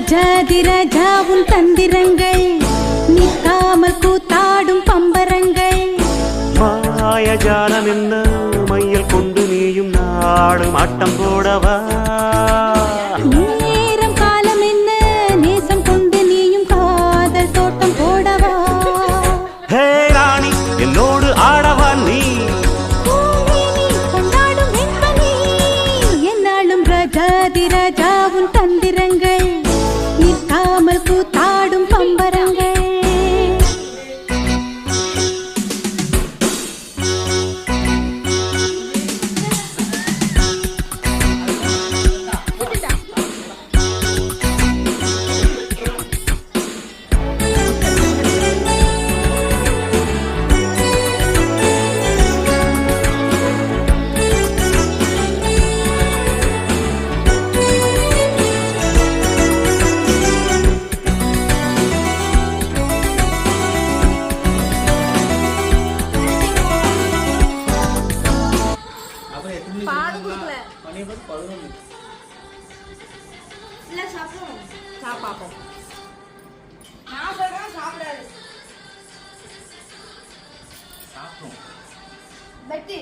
ராஜாதி ராஜாவும் தந்திரங்கள் நிற்காமல் கூத்தாடும் பம்பரங்கள் மாயஜாலம் என்ன மையல் கொண்டு நீயும் நாடும் ஆட்டம் போடவா நேரம் காலம் என்ன நேசம் கொண்டு நீயும் காதல் தோட்டம் போடவா ஹே ராணி என்னோடு ஆடவா நீ கொண்டாடும் வெண்பனி என்னாலும் ராஜாதி ராஜாவும் தந்திரங்கள் நிற்காமல் கூத்தாடும் பம்பரங்கள் பாடு கொடுக்கல மணி 11 இல்ல சாப்பிடுவோம் சாப்பாப்போம் நான் சொல்றேன் சாப்பிடாது சாப்பிடுவோம் வெட்டி